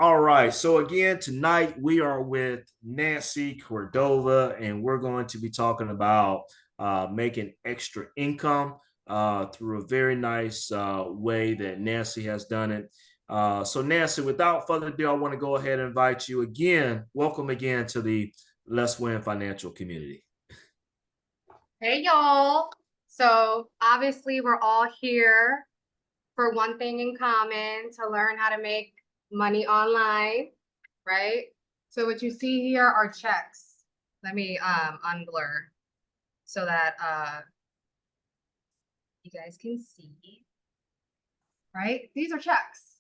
All right. So again, tonight we are with Nancy Cordova, and we're going to be talking about making extra income through a very nice way that Nancy has done it. So Nancy, without further ado, I want to go ahead and invite you again. Welcome again to the Let's Win financial community. Hey y'all. So obviously we're all here for one thing in common, to learn how to make money online, right? So what you see here are checks. Let me unblur so that you guys can see, right? These are checks.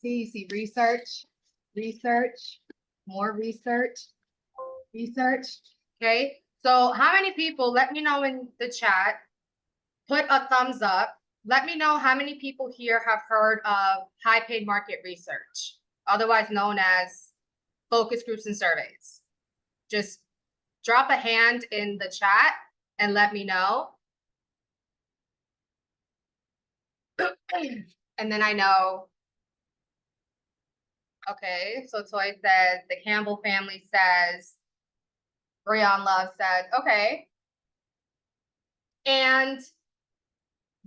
See, you see research, research, more research, research. Okay. So how many people, let me know in the chat, put a thumbs up. Let me know how many people here have heard of high paid market research, otherwise known as focus groups and surveys. Just drop a hand in the chat and let me know. And then I know. Okay, so Toy says, the Campbell family says, Breon Love says, okay. And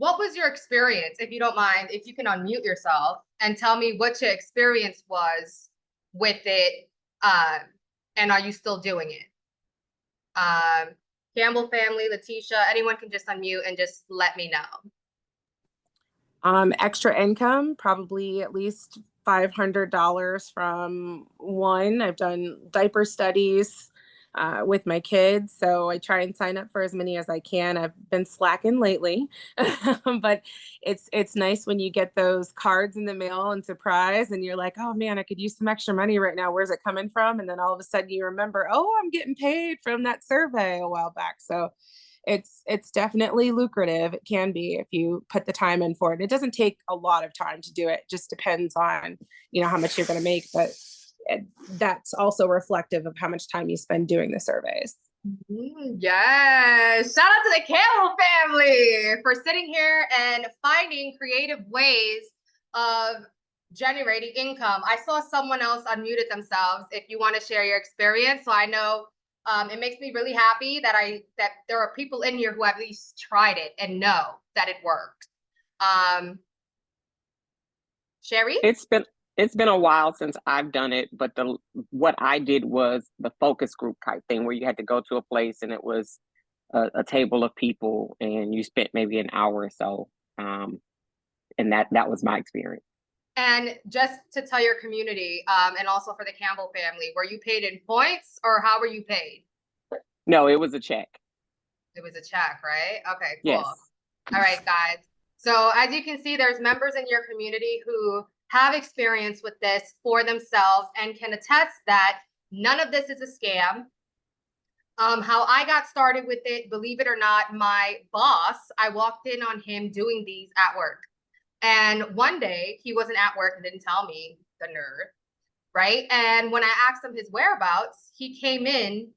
what was your experience, if you don't mind, if you can unmute yourself and tell me what your experience was with it, and are you still doing it? Campbell family, Letitia, anyone can just unmute and just let me know. Extra income, probably at least $500 from one. I've done diaper studies with my kids, so I try and sign up for as many as I can. I've been slacking lately, but it's nice when you get those cards in the mail and surprise, and you're like, oh man, I could use some extra money right now. Where's it coming from? And then all of a sudden you remember, oh, I'm getting paid from that survey a while back. So it's definitely lucrative. It can be if you put the time in for it. It doesn't take a lot of time to do it. It just depends on, how much you're going to make, but that's also reflective of how much time you spend doing the surveys. Yes. Shout out to the Campbell family for sitting here and finding creative ways of generating income. I saw someone else unmuted themselves. If you want to share your experience, so I know it makes me really happy that there are people in here who have at least tried it and know that it works. Sherry? It's been a while since I've done it, but what I did was the focus group type thing where you had to go to a place and it was a table of people and you spent maybe an hour or so, and that was my experience. And just to tell your community, and also for the Campbell family, were you paid in points or how were you paid? No, it was a check. It was a check, right? Okay, cool. Yes. All right, guys. So as you can see, there's members in your community who have experience with this for themselves and can attest that none of this is a scam. How I got started with it, believe it or not, my boss, I walked in on him doing these at work. And one day he wasn't at work and didn't tell me, the nerd, right? And when I asked him his whereabouts, he came in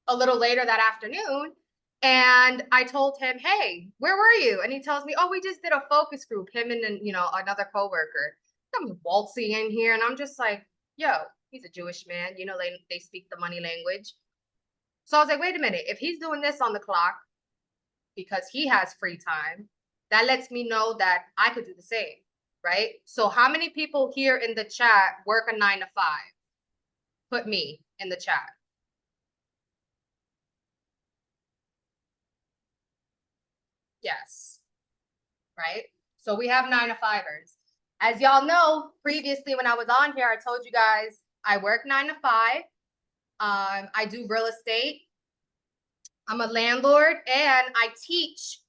a little later that afternoon, and I told him, hey, where were you? And he tells me, oh, we just did a focus group, him and another coworker. I'm waltzing in here, and I'm just like, yo, he's a Jewish man. They speak the money language. So I was like, wait a minute, if he's doing this on the clock because he has free time, that lets me know that I could do the same, right? So how many people here in the chat work a 9 to 5? Put me in the chat. Yes. Right? So we have 9 to 5ers. As y'all know, previously when I was on here, I told you guys I work 9 to 5. I do real estate. I'm a landlord and I teach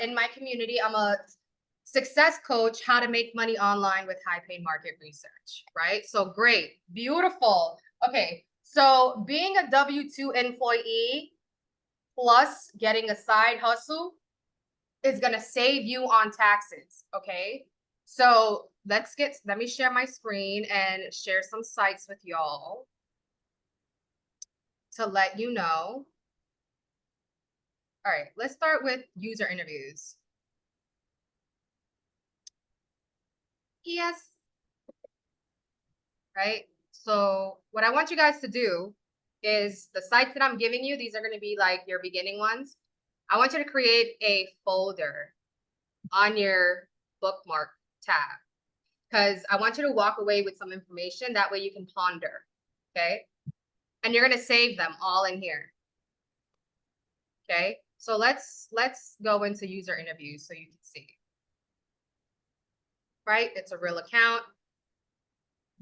in my community. I'm a success coach, how to make money online with high paid market research, right? So great, beautiful. Okay, so being a W-2 employee plus getting a side hustle is gonna save you on taxes, okay? So let me share my screen and share some sites with y'all to let you know. All right, let's start with user interviews. Yes. Right? So what I want you guys to do is the sites that I'm giving you, these are going to be like your beginning ones. I want you to create a folder on your bookmark tab because I want you to walk away with some information. That way you can ponder. Okay. And you're going to save them all in here. Okay. So let's go into user interviews so you can see. Right? It's a real account.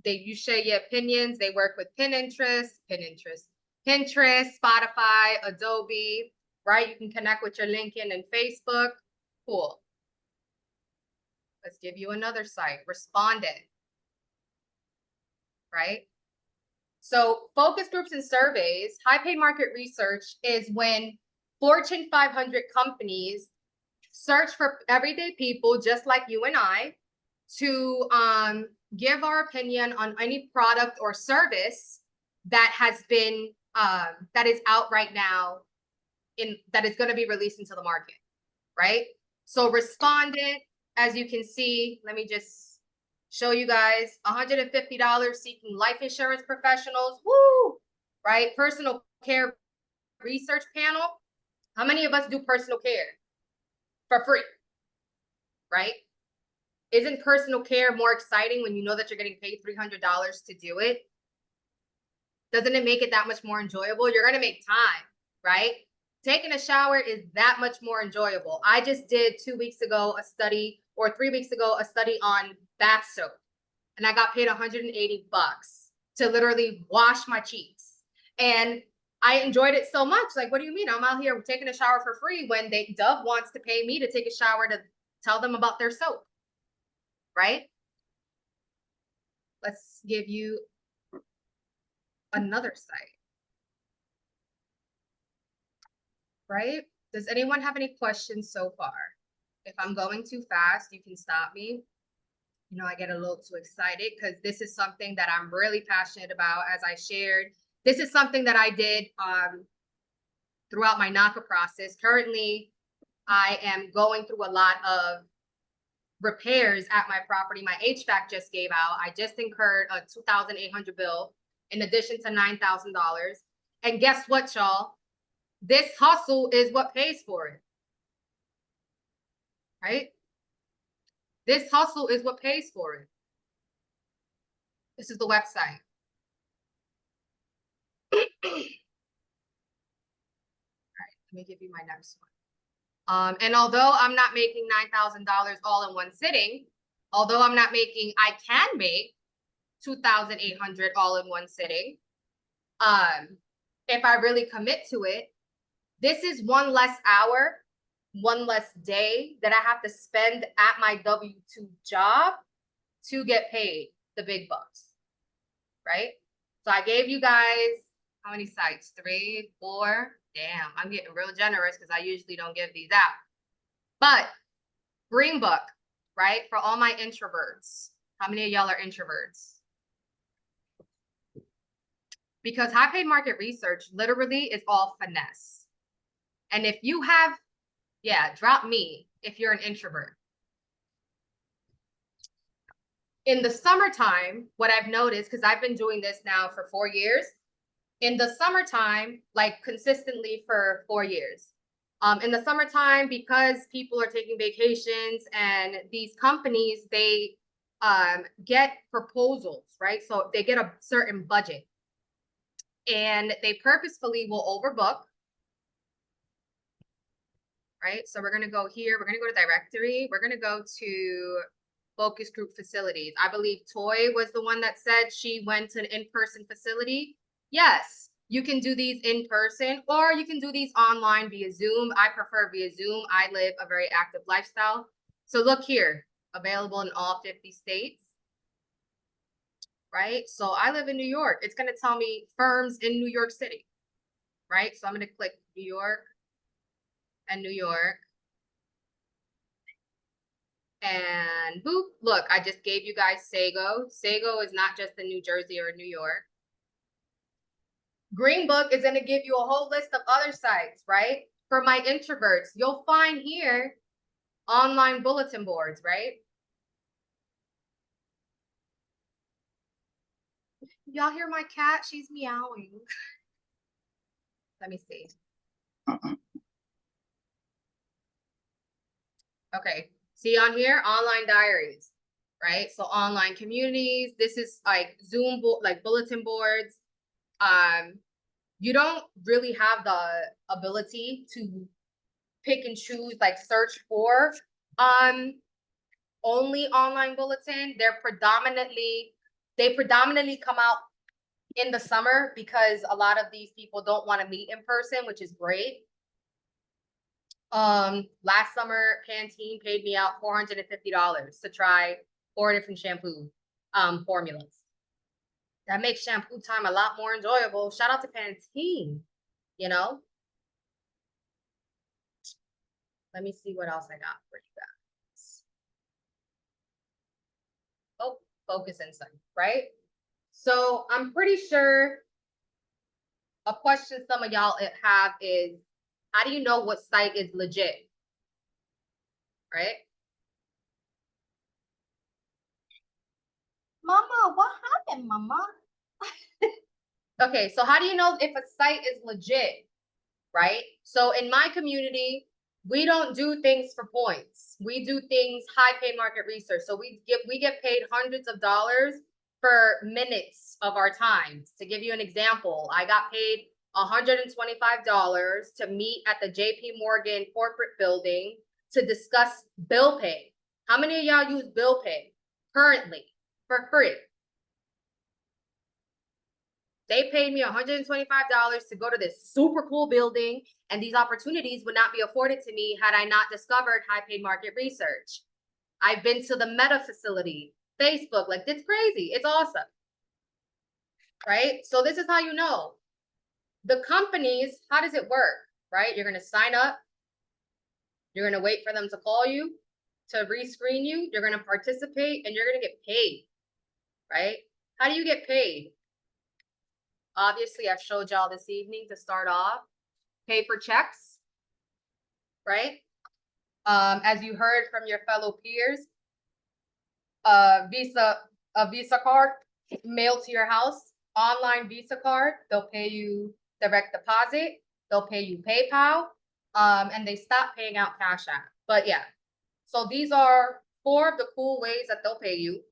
You share your opinions. They work with Pinterest, Spotify, Adobe, right? You can connect with your LinkedIn and Facebook. Cool. Let's give you another site, Respondent, right? So focus groups and surveys, high paid market research is when Fortune 500 companies search for everyday people just like you and I to give our opinion on any product or service that has been that is out right now that is going to be released into the market, right? So Respondent, as you can see, let me just show you guys, $150 seeking life insurance professionals. Woo! Right? Personal care research panel. How many of us do personal care for free? Right? Isn't personal care more exciting when you know that you're getting paid $300 to do it? Doesn't it make it that much more enjoyable? You're going to make time, right? Taking a shower is that much more enjoyable. I just did 2 weeks ago a study, or 3 weeks ago, a study on bath soap. And I got paid $180 to literally wash my cheeks. And I enjoyed it so much. Like, what do you mean? I'm out here taking a shower for free when Dove wants to pay me to take a shower to tell them about their soap, right? Let's give you another site. Right? Does anyone have any questions so far? If I'm going too fast, you can stop me. You know, I get a little too excited because this is something that I'm really passionate about. As I shared, this is something that I did throughout my NACA process. Currently, I am going through a lot of repairs at my property. My HVAC just gave out. I just incurred a $2,800 bill in addition to $9,000. And guess what, y'all? This hustle is what pays for it, right? This hustle is what pays for it. This is the website. All right, let me give you my next one. And although I'm not making $9,000 all in one sitting, I can make $2,800 all in one sitting. If I really commit to it, this is one less hour, one less day that I have to spend at my W-2 job to get paid the big bucks, right? So I gave you guys, how many sites? 3, 4. Damn, I'm getting real generous because I usually don't give these out. But Green Book, right? For all my introverts. How many of y'all are introverts? Because high paid market research literally is all finesse. And if you have, yeah, drop me if you're an introvert. In the summertime, what I've noticed, because I've been doing this now for 4 years, in the summertime, like consistently for 4 years, in the summertime, because people are taking vacations and these companies, they get proposals, right? So they get a certain budget and they purposefully will overbook. Right? So we're going to go here. We're going to go to directory. We're going to go to focus group facilities. I believe Toy was the one that said she went to an in-person facility. Yes, you can do these in person or you can do these online via Zoom. I prefer via Zoom. I live a very active lifestyle. So look here, available in all 50 states. Right? So I live in New York. It's going to tell me firms in New York City. Right? So I'm going to click New York. And New York. And boop, look, I just gave you guys Sago. Sago is not just in New Jersey or New York. Green Book is going to give you a whole list of other sites, right? For my introverts, you'll find here online bulletin boards, right? Y'all hear my cat? She's meowing. Let me see. Okay, see on here, online diaries, right? So online communities, this is like Zoom, like bulletin boards. You don't really have the ability to pick and choose, like search for only online bulletin. They predominantly come out in the summer because a lot of these people don't want to meet in person, which is great. Last summer, Pantene paid me out $450 to try 4 different shampoo formulas. That makes shampoo time a lot more enjoyable. Shout out to Pantene, you know? Let me see what else I got for you guys. Oh, focus insight, right? So I'm pretty sure a question some of y'all have is, how do you know what site is legit? Right? Mama, what happened, Mama? Okay, so how do you know if a site is legit? Right? So in my community, we don't do things for points. We do things high pay market research. So we get paid hundreds of dollars for minutes of our time. To give you an example, I got paid $125 to meet at the JP Morgan corporate building to discuss bill pay. How many of y'all use bill pay currently for free? They paid me $125 to go to this super cool building, and these opportunities would not be afforded to me had I not discovered high paid market research. I've been to the Meta facility, Facebook, like it's crazy. It's awesome. Right? So this is how you know. The companies, how does it work? Right? You're going to sign up. You're going to wait for them to call you, to rescreen you. You're going to participate, and you're going to get paid. Right? How do you get paid? Obviously, I've showed y'all this evening to start off. Paper checks, right? As you heard from your fellow peers, a Visa card mailed to your house, online Visa card, they'll pay you direct deposit, they'll pay you PayPal, and they stop paying out Cash App. But yeah, so these are 4 of the cool ways that they'll pay you.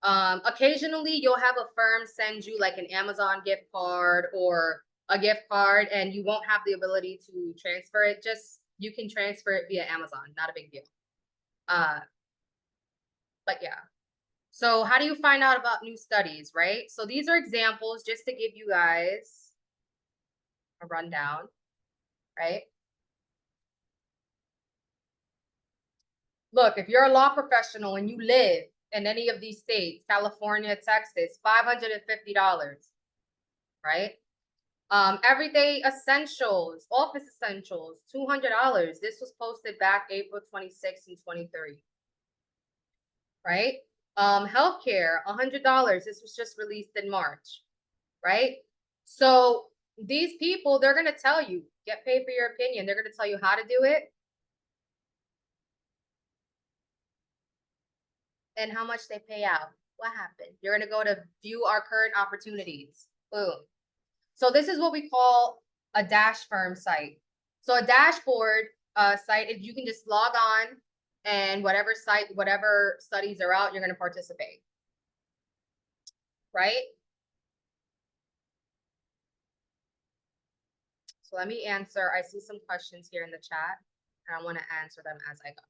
Occasionally you'll have a firm send you like an Amazon gift card or a gift card, and you won't have the ability to transfer it. Just, you can transfer it via Amazon, not a big deal. But yeah. So how do you find out about new studies, right? So these are examples just to give you guys a rundown, right? Look, if you're a law professional and you live in any of these states, California, Texas, $550, right? Everyday essentials, office essentials, $200. This was posted back April 26 and 23, right? Healthcare, $100. This was just released in March, right? So these people, they're going to tell you, get paid for your opinion. They're going to tell you how to do it and how much they pay out. What happened? You're going to go to view our current opportunities. Boom. So this is what we call a dash firm site. So a dashboard site is, you can just log on, and whatever site, whatever studies are out, you're going to participate. Right? So let me answer. I see some questions here in the chat, and I want to answer them as I go.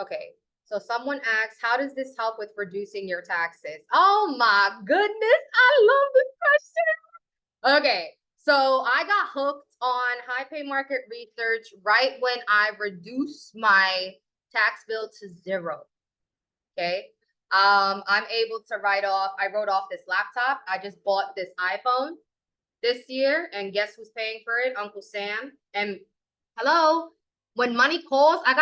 Okay. So someone asks, how does this help with reducing your taxes? Oh my goodness. I love this question. Okay. So I got hooked on high pay market research right when I reduced my tax bill to 0. Okay. I'm able to write off. I wrote off this laptop. I just bought this iPhone this year, and guess who's paying for it? Uncle Sam. And hello, when money calls, I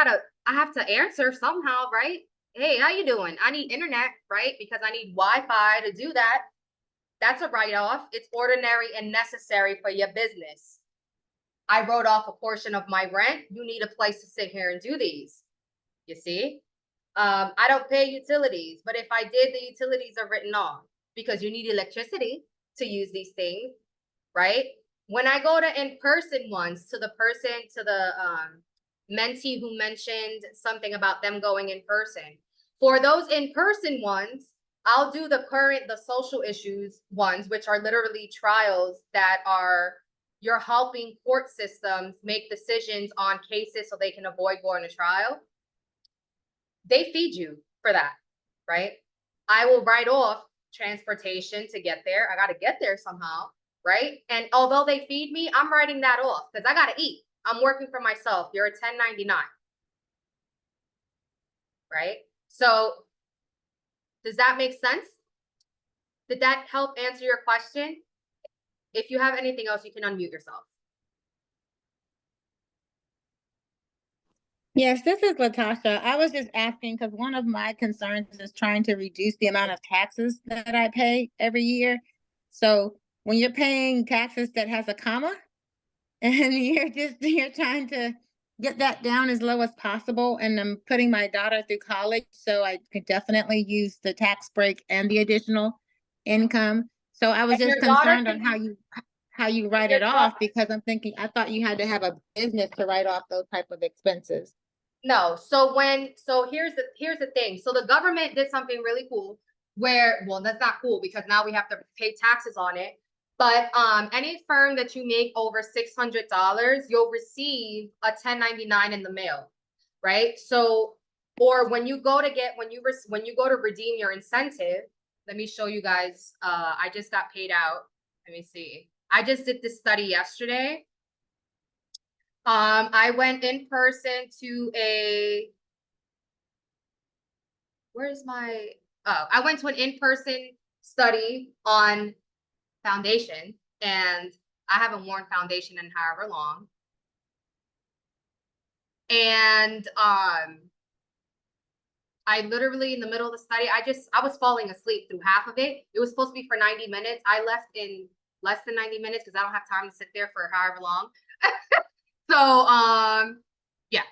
have to answer somehow, right? Hey, how you doing? I need internet, right? Because I need Wi-Fi to do that. That's a write-off. It's ordinary and necessary for your business. I wrote off a portion of my rent. You need a place to sit here and do these. You see? I don't pay utilities, but if I did, the utilities are written off because you need electricity to use these things, right? When I go to in-person ones, to the mentee who mentioned something about them going in person. For those in-person ones, I'll do the social issues ones, which are literally trials that are, you're helping court systems make decisions on cases so they can avoid going to trial. They feed you for that, right? I will write off transportation to get there. I got to get there somehow, right? And although they feed me, I'm writing that off because I got to eat. I'm working for myself. You're a 1099, right? So does that make sense? Did that help answer your question? If you have anything else, you can unmute yourself. Yes, this is Latasha. I was just asking because one of my concerns is trying to reduce the amount of taxes that I pay every year. So when you're paying taxes that has a comma and you're trying to get that down as low as possible, and I'm putting my daughter through college, so I could definitely use the tax break and the additional income. So I was And just your daughter concerned on how you write your it off, because I'm thinking I thought you had to have a business to write off those type of expenses. No. So here's the thing. So the government did something really cool where, well, that's not cool because now we have to pay taxes on it. But any firm that you make over $600, you'll receive a 1099 in the mail, right? So, or when you go to redeem your incentive, let me show you guys. I just got paid out. Let me see. I just did this study yesterday. I went in person to I went to an in-person study on foundation, and I haven't worn foundation in however long. And I literally, in the middle of the study, I was falling asleep through half of it. It was supposed to be for 90 minutes. I left in less than 90 minutes because I don't have time to sit there for however long. So, yeah.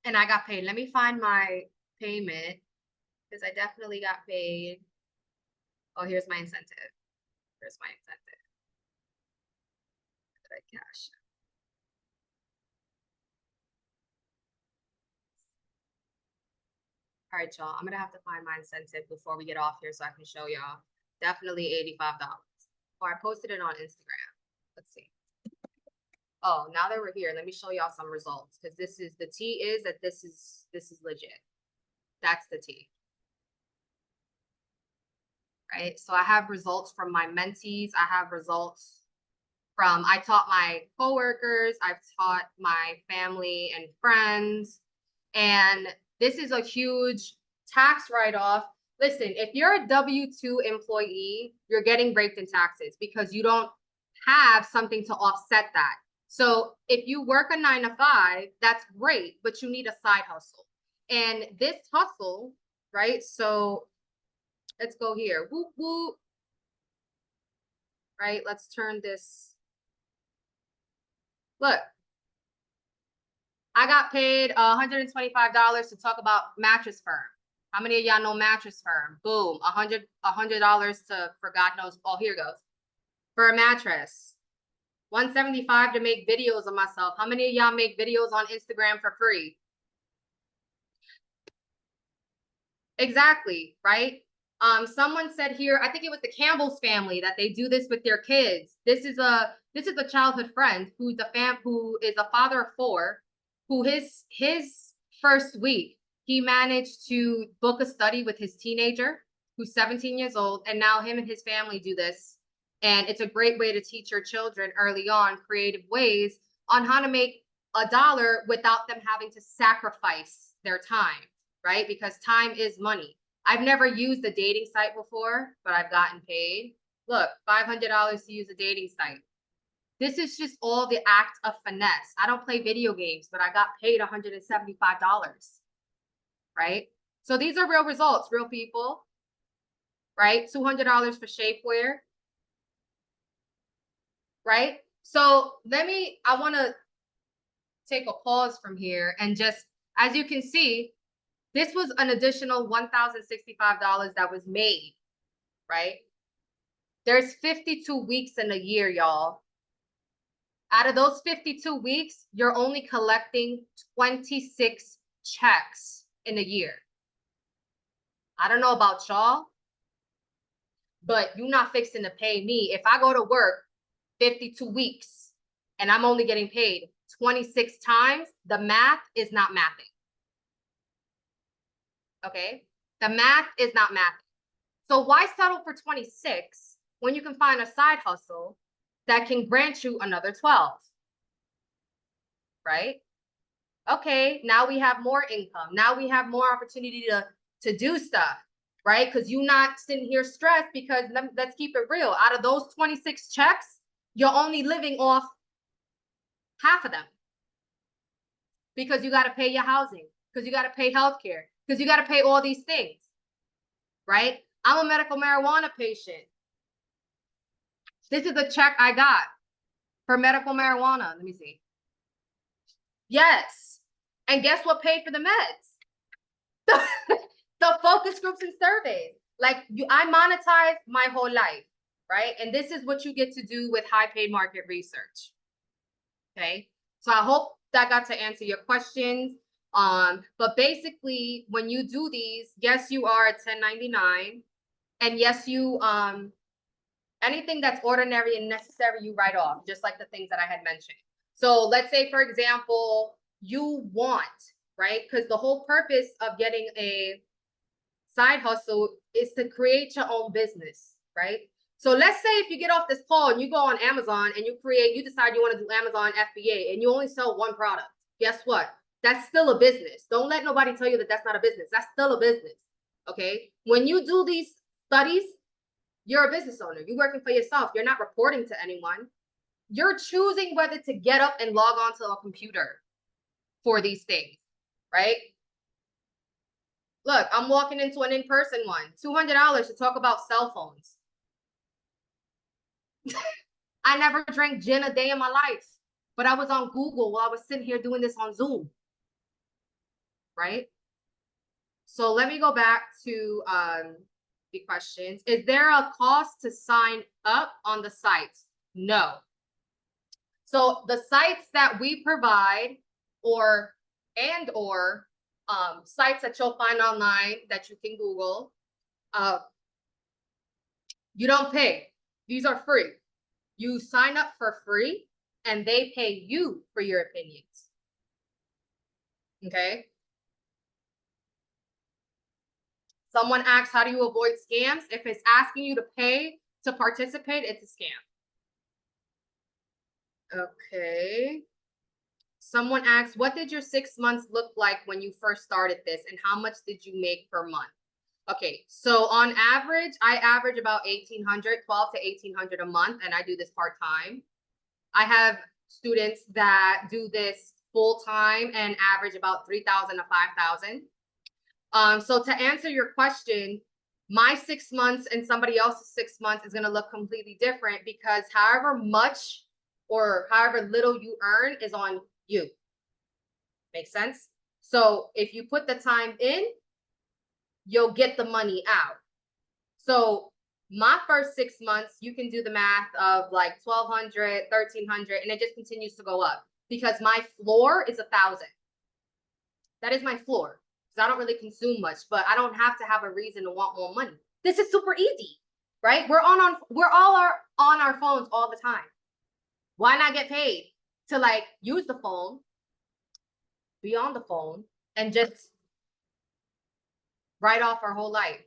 And I got paid. Let me find my payment because I definitely got paid. Oh, here's my incentive. Here's my incentive. Did I cash? All right, y'all. I'm gonna have to find my incentive before we get off here so I can show y'all. Definitely $85. Or I posted it on Instagram. Let's see. Oh, now that we're here, let me show y'all some results because this is the T is that this is legit. That's the T. Right. So I have results from my mentees. I have results from, I taught my coworkers, I've taught my family and friends, and this is a huge tax write-off. Listen, if you're a W-2 employee, you're getting raked in taxes because you don't have something to offset that. So if you work a 9 to 5, that's great, but you need a side hustle. And this hustle, right? So let's go here. Whoop, whoop. Right? Let's turn this. Look, I got paid $125 to talk about Mattress Firm. How many of y'all know Mattress Firm? Boom, $100 for God knows. Oh, here goes. For a mattress. $175 to make videos of myself. How many of y'all make videos on Instagram for free? Exactly, right? Someone said here, I think it was the Campbell's family, that they do this with their kids. This is a childhood friend who is a father of 4, who his first week, he managed to book a study with his teenager who's 17 years old. And now him and his family do this. And it's a great way to teach your children early on creative ways on how to make $1 without them having to sacrifice their time, right? Because time is money. I've never used a dating site before, but I've gotten paid. Look, $500 to use a dating site. This is just all the act of finesse. I don't play video games, but I got paid $175, right? So these are real results, real people, right? $200 for shapewear, right? So I want to take a pause from here and just, as you can see, This was an additional $1,065 that was made, right? There's 52 weeks in a year, y'all. Out of those 52 weeks, you're only collecting 26 checks in a year. I don't know about y'all, but you're not fixing to pay me. If I go to work 52 weeks and I'm only getting paid 26 times, the math is not mathing. Okay? The math is not mathing. So why settle for 26 when you can find a side hustle that can grant you another 12? Right? Okay, now we have more income. Now we have more opportunity to do stuff, right? Because you're not sitting here stressed because let's keep it real. Out of those 26 checks, you're only living off half of them because you got to pay your housing, because you got to pay healthcare, because you got to pay all these things, right? I'm a medical marijuana patient. This is a check I got for medical marijuana. Let me see. Yes. And guess what paid for the meds? The focus groups and surveys. Like I monetize my whole life, right? And this is what you get to do with high paid market research. Okay. So I hope that got to answer your questions. But basically when you do these, yes, you are at 1099. And yes, you anything that's ordinary and necessary, you write off, just like the things that I had mentioned. So let's say, for example, you want, right? Because the whole purpose of getting a side hustle is to create your own business, right? So let's say if you get off this call and you go on Amazon and you decide you want to do Amazon FBA and you only sell one product. Guess what? That's still a business. Don't let nobody tell you that that's not a business. That's still a business, okay? When you do these studies, you're a business owner. You're working for yourself. You're not reporting to anyone. You're choosing whether to get up and log onto a computer for these things, right? Look, I'm walking into an in-person one, $200 to talk about cell phones. I never drank gin a day in my life, but I was on Google while I was sitting here doing this on Zoom, right? So let me go back to the questions. Is there a cost to sign up on the sites? No. So the sites that we provide or sites that you'll find online that you can Google, you don't pay. These are free. You sign up for free and they pay you for your opinions. Okay. Someone asks, how do you avoid scams? If it's asking you to pay to participate, it's a scam. Okay. Someone asks, what did your 6 months look like when you first started this and how much did you make per month? Okay, so on average, I average about 1,800, 12 to 1,800 a month, and I do this part-time. I have students that do this full-time and average about 3,000 to 5,000. So to answer your question, my 6 months and somebody else's 6 months is going to look completely different because however much or however little you earn is on you. Make sense? So if you put the time in, you'll get the money out. So my first 6 months, you can do the math of like 1,200, 1,300, and it just continues to go up because my floor is 1,000. That is my floor because I don't really consume much, but I don't have to have a reason to want more money. This is super easy, right? We're all on our phones all the time. Why not get paid to like use the phone, be on the phone, and just write off our whole life,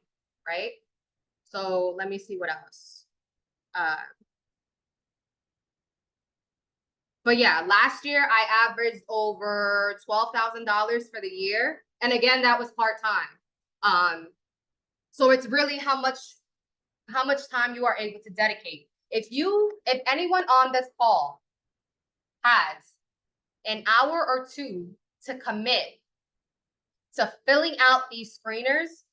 right? So let me see what else. But yeah, last year I averaged over $12,000 for the year. And again, that was part-time. So it's really how much time you are able to dedicate. If anyone on this call has an hour or two to commit to filling out these screeners,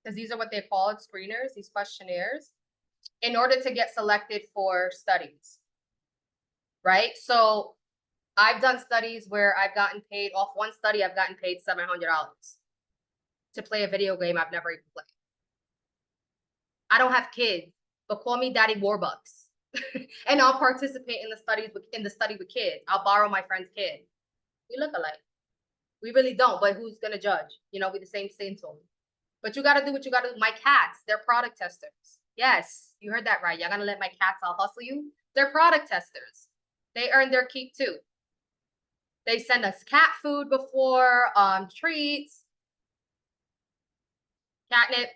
because these are what they call it, screeners, these questionnaires, in order to get selected for studies, right? So I've done studies where I've gotten paid off one study, I've gotten paid $700. to play a video game I've never even played. I don't have kids, but call me Daddy Warbucks. And I'll participate in the study with kids. I'll borrow my friend's kid. We look alike. We really don't, but who's gonna judge? You know, we're the same skin tone. But you gotta do what you gotta do. My cats, they're product testers. Yes, you heard that right. Y'all gonna let my cats all hustle you? They're product testers. They earn their keep too. They send us cat food before, treats, catnip.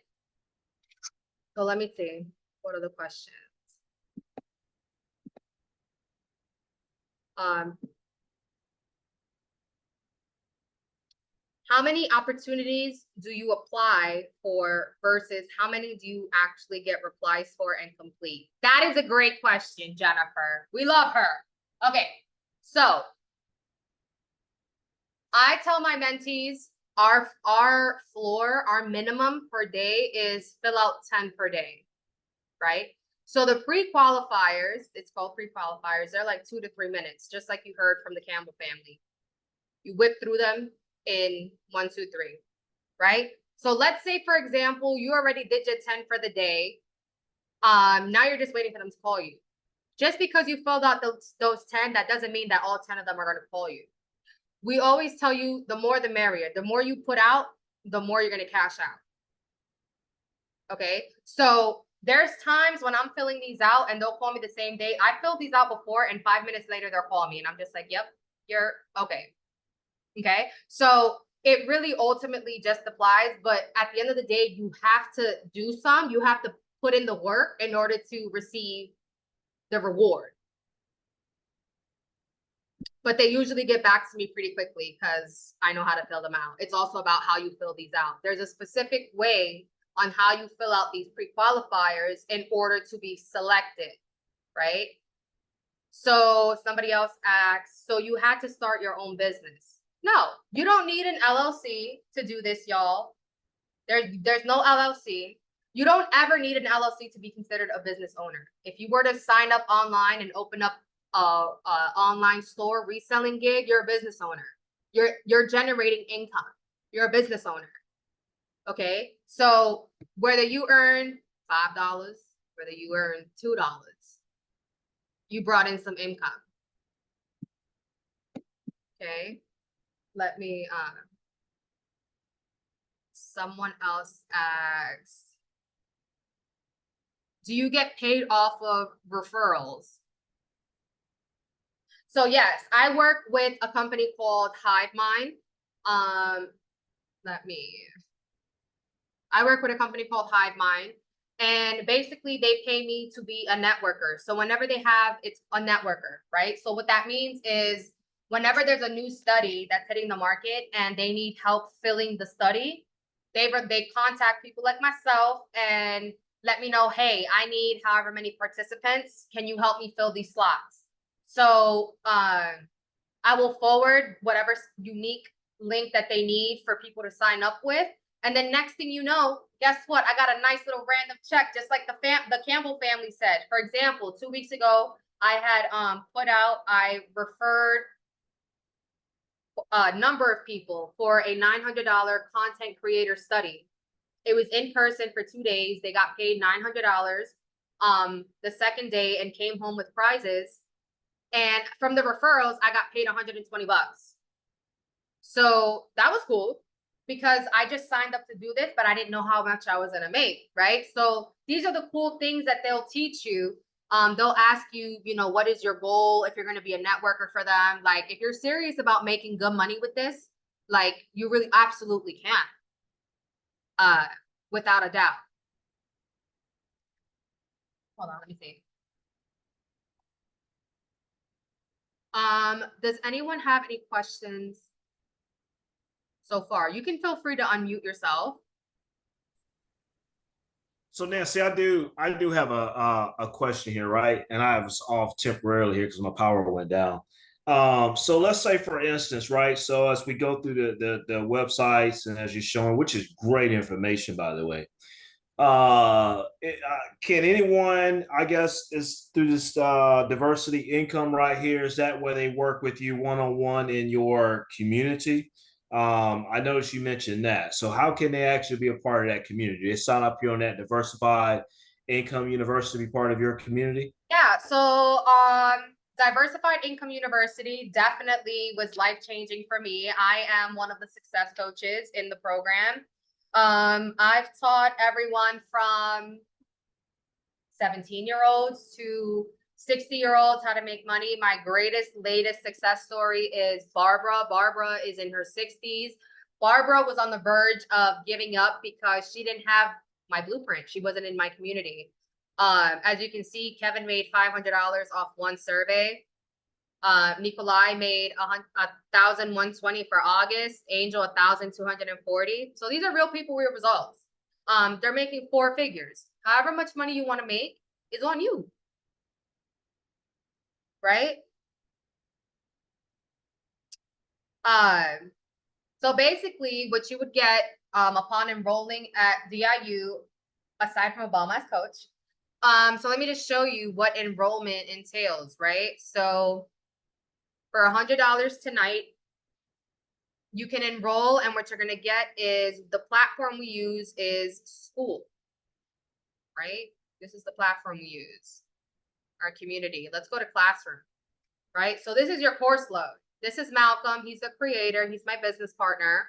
So let me see. What are the questions? How many opportunities do you apply for versus how many do you actually get replies for and complete? That is a great question, Jennifer. We love her. Okay, so I tell my mentees our floor, our minimum per day is fill out 10 per day, right? So the pre-qualifiers, it's called pre-qualifiers, they're like 2 to 3 minutes, just like you heard from the Campbell family. You whip through them in 1, 2, 3, right? So let's say, for example, you already did your 10 for the day. Now you're just waiting for them to call you. Just because you filled out those 10, that doesn't mean that all 10 of them are going to call you. We always tell you the more the merrier. The more you put out, the more you're going to cash out. Okay, so there's times when I'm filling these out and they'll call me the same day. I filled these out before and 5 minutes later they'll call me and I'm just like, yep, you're okay. Okay, so it really ultimately just applies, but at the end of the day, you have to do you have to put in the work in order to receive the reward. But they usually get back to me pretty quickly because I know how to fill them out. It's also about how you fill these out. There's a specific way on how you fill out these pre-qualifiers in order to be selected, right? So somebody else asks, so you had to start your own business. No, you don't need an LLC to do this, y'all. There's no LLC. You don't ever need an LLC to be considered a business owner. If you were to sign up online and open up a online store reselling gig, you're a business owner. You're generating income. You're a business owner. Okay, so whether you earn $5, whether you earn $2, you brought in some income. Okay, let me someone else asks, do you get paid off of referrals? So yes, I work with a company called HiveMind. I work with a company called HiveMind, and basically they pay me to be a networker. So whenever they have, it's a networker, right? So what that means is whenever there's a new study that's hitting the market and they need help filling the study, they contact people like myself and let me know, hey, I need however many participants. Can you help me fill these slots? So I will forward whatever unique link that they need for people to sign up with. And then next thing you know, guess what? I got a nice little random check, just like the Campbell family said. For example, 2 weeks ago, I had I referred a number of people for a $900 content creator study. It was in person for 2 days. They got paid $900 the second day and came home with prizes. And from the referrals, I got paid 120 bucks. So that was cool because I just signed up to do this, but I didn't know how much I was going to make, right? So these are the cool things that they'll teach you. They'll ask you, you know, what is your goal if you're going to be a networker for them? Like, if you're serious about making good money with this, like, you really absolutely can, without a doubt. Hold on, let me see. Does anyone have any questions so far? You can feel free to unmute yourself. So Nancy, I do have a question here, right? And I was off temporarily here because my power went down. So let's say, for instance, right? So as we go through the websites and as you're showing, which is great information, by the way. Can anyone, I guess, is through this diversity income right here? Is that where they work with you one-on-one in your community? I noticed you mentioned that. So how can they actually be a part of that community? They sign up here on that Diversified Income University, be part of your community? Yeah, so Diversified Income University definitely was life-changing for me. I am one of the success coaches in the program. I've taught everyone from 17-year-olds to 60-year-olds how to make money. My latest success story is Barbara. Barbara is in her 60s. Barbara was on the verge of giving up because she didn't have my blueprint. She wasn't in my community. As you can see, Kevin made $500 off one survey. Nikolai made 1,120 for August. Angel 1,240. So these are real people, real results. They're making 4 figures. However much money you want to make is on you, right? So basically, what you would get upon enrolling at DIU, aside from a bomb ass coach. So let me just show you what enrollment entails, right? So for $100 tonight, you can enroll, and what you're going to get is the platform we use is School, right? This is the platform we use, our community. Let's go to Classroom, right? So this is your course load. This is Malcolm. He's the creator. He's my business partner.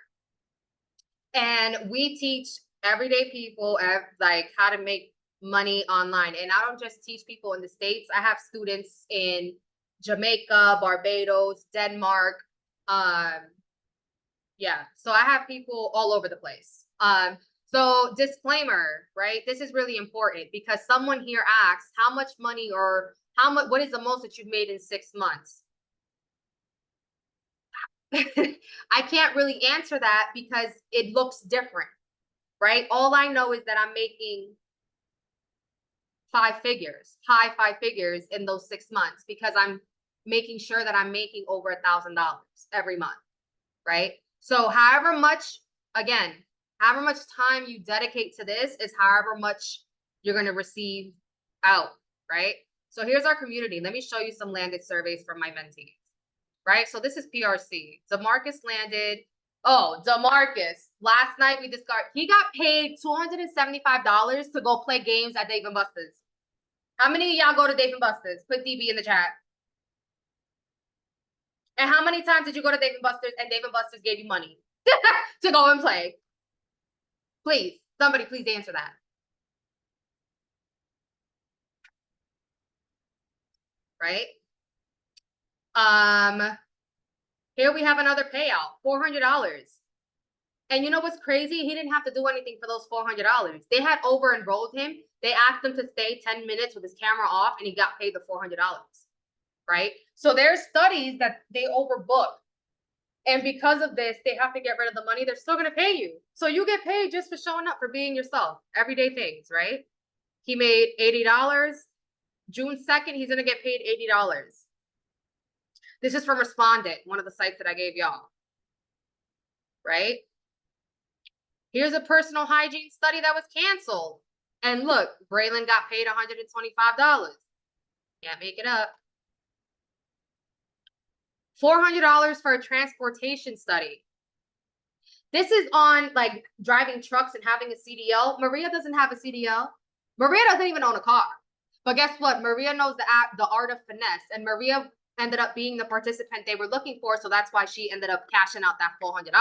And we teach everyday people like how to make money online. And I don't just teach people in the States. I have students in Jamaica, Barbados, Denmark. Yeah, so I have people all over the place. So disclaimer, right? This is really important because someone here asks how much money or what is the most that you've made in 6 months? I can't really answer that because it looks different, right? All I know is that I'm making 5 figures, high 5 figures in those 6 months because I'm making sure that I'm making over $1,000 every month, right? So however much time you dedicate to this is however much you're going to receive out, right? So here's our community. Let me show you some landed surveys from my mentees, right? So this is PRC. DeMarcus landed. Oh, DeMarcus. Last night we discovered he got paid $275 to go play games at Dave & Buster's. How many of y'all go to Dave & Buster's? Put DB in the chat. And how many times did you go to Dave & Buster's and Dave & Buster's gave you money to go and play? Please, somebody please answer that. Right? Here we have another payout, $400. And you know what's crazy? He didn't have to do anything for those $400. They had over-enrolled him. They asked him to stay 10 minutes with his camera off, and he got paid the $400, right? So there's studies that they overbook. And because of this, they have to get rid of the money. They're still going to pay you. So you get paid just for showing up, for being yourself. Everyday things, right? He made $80. June 2nd, he's going to get paid $80. This is from Respondent, one of the sites that I gave y'all, right? Here's a personal hygiene study that was canceled. And look, Braylon got paid $125. Can't make it up. $400 for a transportation study. This is on like driving trucks and having a CDL. Maria doesn't have a CDL. Maria doesn't even own a car. But guess what? Maria knows the art of finesse. And Maria ended up being the participant they were looking for. So that's why she ended up cashing out that $400.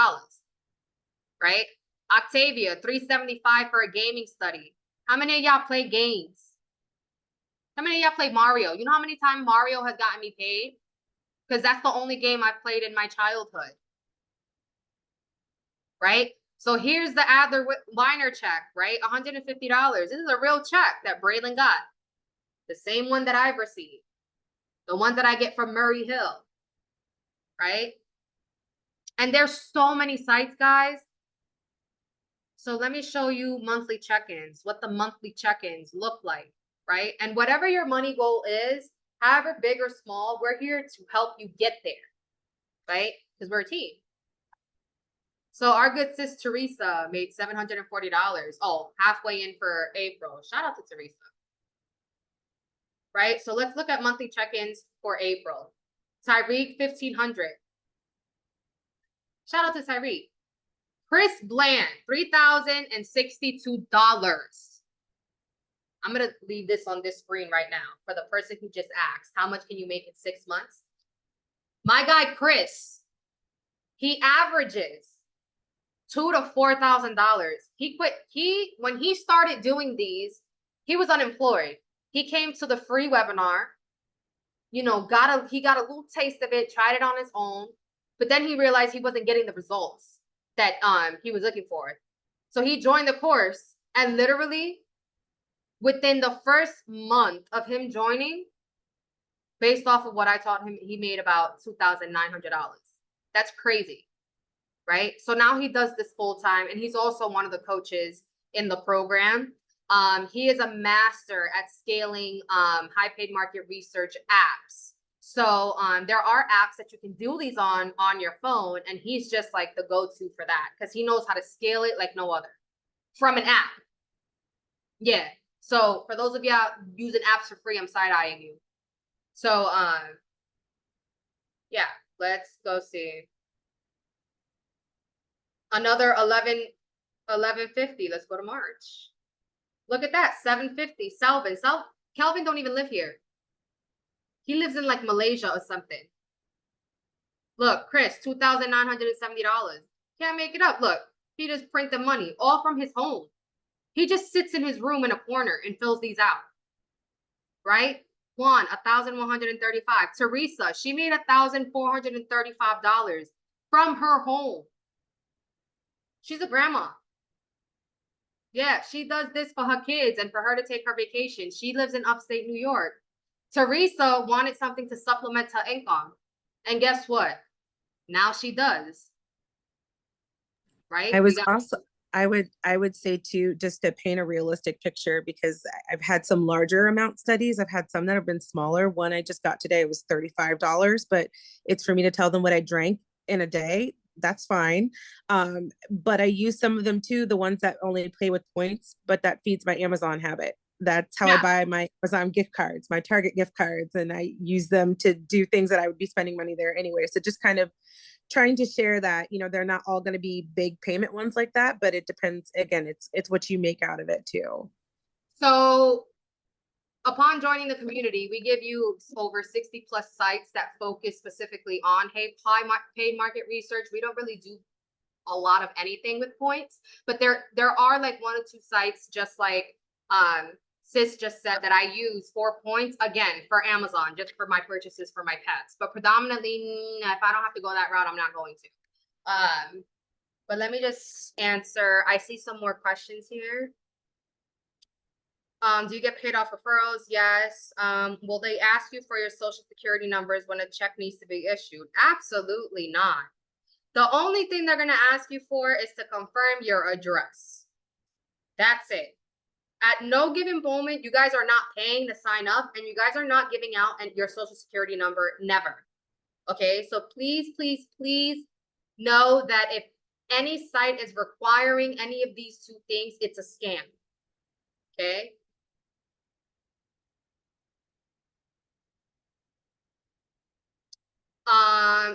Right? Octavia, $375 for a gaming study. How many of y'all play games? How many of y'all play Mario? You know how many times Mario has gotten me paid? Because that's the only game I've played in my childhood. Right? So here's the Adler Weiner check, right? $150. This is a real check that Braylon got. The same one that I've received. The one that I get from Murray Hill. Right? And there's so many sites, guys. So let me show you monthly check-ins, what the monthly check-ins look like, right? And whatever your money goal is, however big or small, we're here to help you get there, right? Because we're a team. So our good sis Teresa made $740. Oh, halfway in for April. Shout out to Teresa. Right? So let's look at monthly check-ins for April. Tyreek, $1,500. Shout out to Tyreek. Chris Bland, $3,062. I'm going to leave this on this screen right now for the person who just asked, how much can you make in 6 months? My guy, Chris, he averages $2,000 to $4,000. When he started doing these, he was unemployed. He came to the free webinar, you know, he got a little taste of it, tried it on his own, but then he realized he wasn't getting the results that he was looking for. So he joined the course, and literally within the first month of him joining, based off of what I taught him, he made about $2,900. That's crazy, right? So now he does this full time, and he's also one of the coaches in the program. He is a master at scaling high paid market research apps. So there are apps that you can do these on your phone, and he's just like the go-to for that because he knows how to scale it like no other from an app. Yeah. So for those of you out using apps for free, I'm side-eyeing you. So yeah, let's go see. Another 1150. Let's go to March. Look at that, 750. Kelvin don't even live here. He lives in like Malaysia or something. Look, Chris, $2,970. Can't make it up. Look, he just printed money all from his home. He just sits in his room in a corner and fills these out. Right? Juan, $1,135. Teresa, she made $1,435 from her home. She's a grandma. Yeah, she does this for her kids and for her to take her vacation. She lives in upstate New York. Teresa wanted something to supplement her income. And guess what? Now she does. Right? I would say too, just to paint a realistic picture, because I've had some larger amount studies. I've had some that have been smaller. One I just got today was $35, but it's for me to tell them what I drank in a day. That's fine. But I use some of them too, the ones that only play with points, but that feeds my Amazon habit. That's how I buy my Amazon gift cards, my Target gift cards, and I use them to do things that I would be spending money there anyway. So just kind of trying to share that, you know, they're not all going to be big payment ones like that, but it depends. Again, it's what you make out of it too. So upon joining the community, we give you over 60 plus sites that focus specifically on paid market research. We don't really do a lot of anything with points, but there are like 1 or 2 sites, just like Sis just said, that I use for points, again, for Amazon, just for my purchases for my pets. But predominantly, if I don't have to go that route, I'm not going to. But let me just answer. I see some more questions here. Do you get paid off referrals? Yes. Will they ask you for your social security numbers when a check needs to be issued? Absolutely not. The only thing they're going to ask you for is to confirm your address. That's it. At no given moment, you guys are not paying to sign up, and you guys are not giving out your social security number, never. Okay, so please, please, please know that if any site is requiring any of these 2 things, it's a scam. Okay.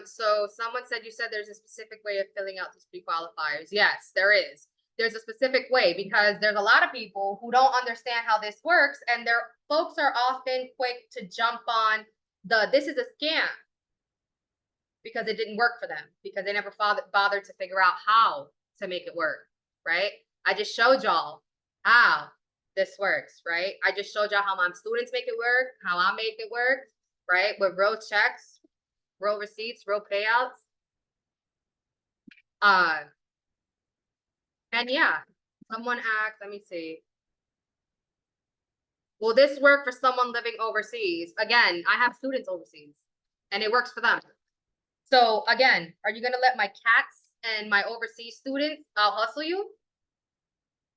So someone said, you said there's a specific way of filling out these pre-qualifiers. Yes, there is. There's a specific way, because there's a lot of people who don't understand how this works, and their folks are often quick to jump on this is a scam, because it didn't work for them, because they never bothered to figure out how to make it work, right? I just showed y'all how this works, right? I just showed y'all how my students make it work, how I make it work, right? With real checks, real receipts, real payouts. And yeah, someone asked, let me see. Will this work for someone living overseas? Again, I have students overseas, and it works for them. So again, are you gonna let my cats and my overseas students hustle you?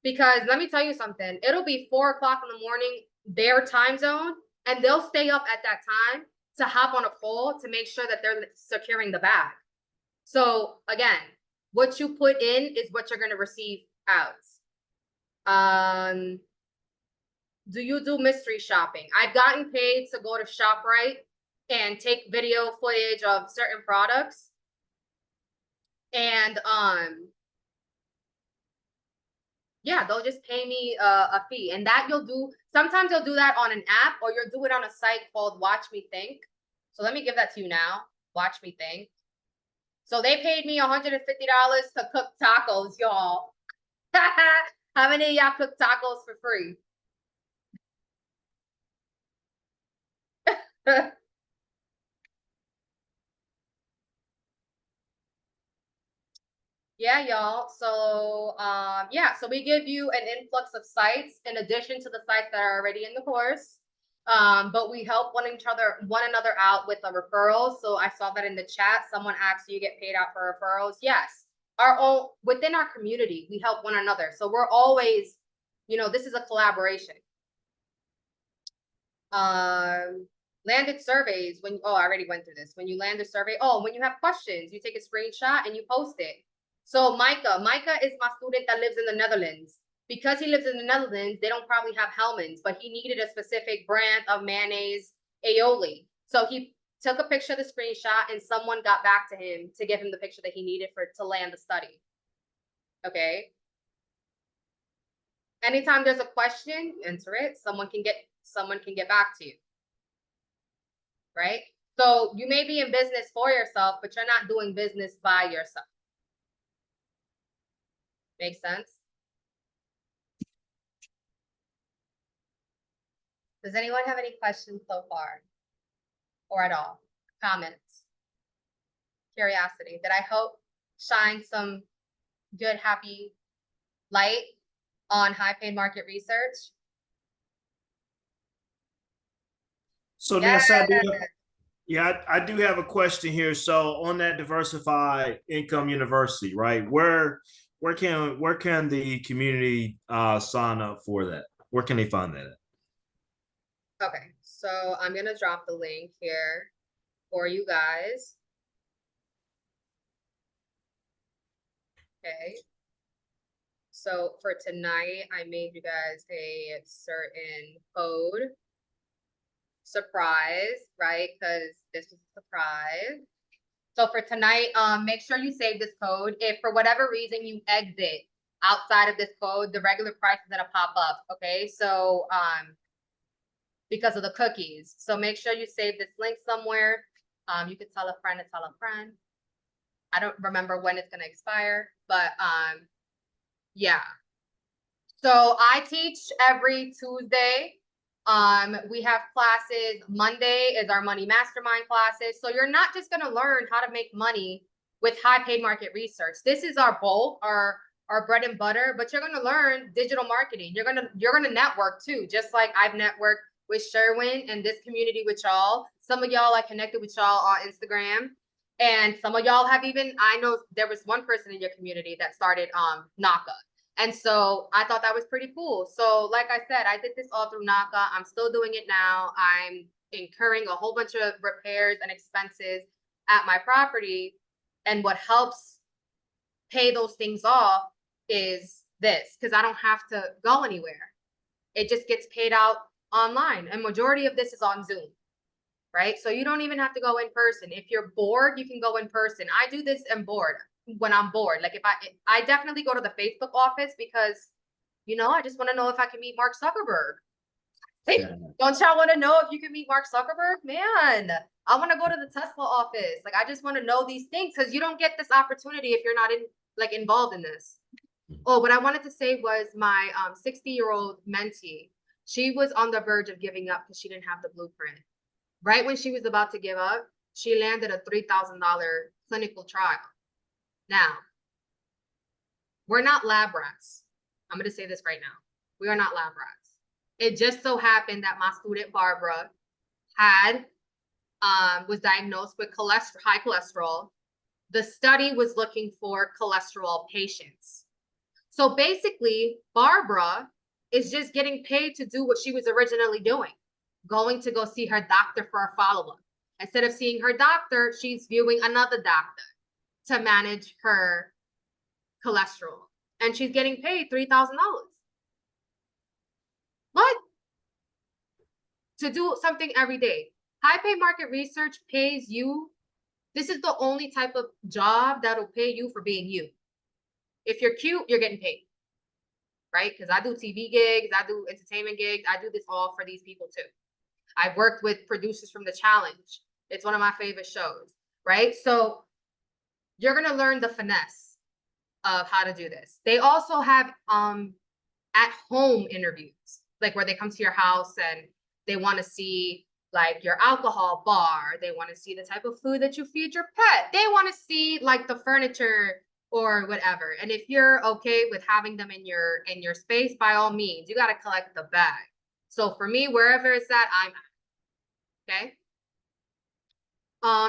Because let me tell you something, it'll be 4 o'clock in the morning, their time zone, and they'll stay up at that time to hop on a call to make sure that they're securing the bag. So again, what you put in is what you're going to receive out. Do you do mystery shopping? I've gotten paid to go to ShopRite and take video footage of certain products. And yeah, they'll just pay me a fee, and that you'll do. Sometimes you'll do that on an app, or you'll do it on a site called Watch Me Think. So let me give that to you now. Watch Me Think. So they paid me $150 to cook tacos, y'all. How many of y'all cook tacos for free? Yeah, y'all. So yeah, so we give you an influx of sites in addition to the sites that are already in the course. But we help one another out with the referrals. So I saw that in the chat. Someone asked, do you get paid out for referrals? Yes. Our own within our community, we help one another. So we're always, this is a collaboration. Landed surveys, I already went through this. When you land a survey, when you have questions, you take a screenshot and you post it. So Micah is my student that lives in the Netherlands. Because he lives in the Netherlands, they don't probably have Hellmann's, but he needed a specific brand of mayonnaise aioli. So he took a picture of the screenshot and someone got back to him to give him the picture that he needed to land the study. Okay. Anytime there's a question, enter it. Someone can get back to you. Right? So you may be in business for yourself, but you're not doing business by yourself. Makes sense? Does anyone have any questions so far? Or at all? Comments? Curiosity? Did I hope shine some good, happy light on high paid market research? So Nancy, I do have a question here. So on that Diversified Income University, right? Where can the community sign up for that? Where can they find that at? Okay, so I'm gonna drop the link here for you guys. Okay. So for tonight, I made you guys a certain code. Surprise, right? Because this was a surprise. So for tonight, make sure you save this code. If for whatever reason you exit outside of this code, the regular price is gonna pop up. Okay, so because of the cookies. So make sure you save this link somewhere. You can tell a friend to tell a friend. I don't remember when it's gonna expire, but yeah. So I teach every Tuesday. We have classes. Monday is our money mastermind classes. So you're not just gonna learn how to make money with high paid market research. This is our bulk, our bread and butter, but you're gonna learn digital marketing. You're gonna network too, just like I've networked with Sherwin and this community with y'all. Some of y'all I connected with y'all on Instagram. And some of y'all have I know there was one person in your community that started Naka. And so I thought that was pretty cool. So like I said, I did this all through Naka. I'm still doing it now. I'm incurring a whole bunch of repairs and expenses at my property. And what helps pay those things off is this, because I don't have to go anywhere. It just gets paid out online. And majority of this is on Zoom, right? So you don't even have to go in person. If you're bored, you can go in person. I do this and bored. When I'm bored, like if I definitely go to the Facebook office because, I just want to know if I can meet Mark Zuckerberg. Hey, don't y'all want to know if you can meet Mark Zuckerberg? Man, I want to go to the Tesla office. Like, I just want to know these things because you don't get this opportunity if you're not involved in this. Oh, what I wanted to say was my 60-year-old mentee, she was on the verge of giving up because she didn't have the blueprint. Right when she was about to give up, she landed a $3,000 clinical trial. Now, we're not lab rats. I'm going to say this right now. We are not lab rats. It just so happened that my student Barbara was diagnosed with high cholesterol. The study was looking for cholesterol patients. So basically, Barbara is just getting paid to do what she was originally doing, going to go see her doctor for a follow-up. Instead of seeing her doctor, she's viewing another doctor to manage her cholesterol. And she's getting paid $3,000. What? To do something every day. High pay market research pays you This is the only type of job that'll pay you for being you. If you're cute, you're getting paid, right? Because I do TV gigs, I do entertainment gigs, I do this all for these people too. I've worked with producers from The Challenge. It's one of my favorite shows, right? So you're gonna learn the finesse of how to do this. They also have at home interviews, like where they come to your house and they want to see like your alcohol bar. They want to see the type of food that you feed your pet. They want to see like the furniture or whatever. And if you're okay with having them in your space, by all means, you got to collect the bag. So for me, wherever it's at, I'm at. Okay.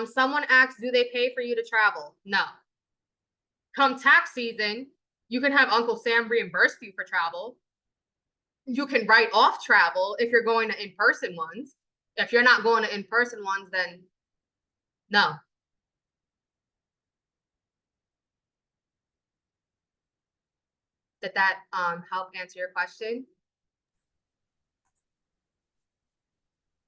Someone asked, do they pay for you to travel? No. Come tax season, you can have Uncle Sam reimburse you for travel. You can write off travel if you're going to in-person ones. If you're not going to in-person ones, then no. Did that help answer your question?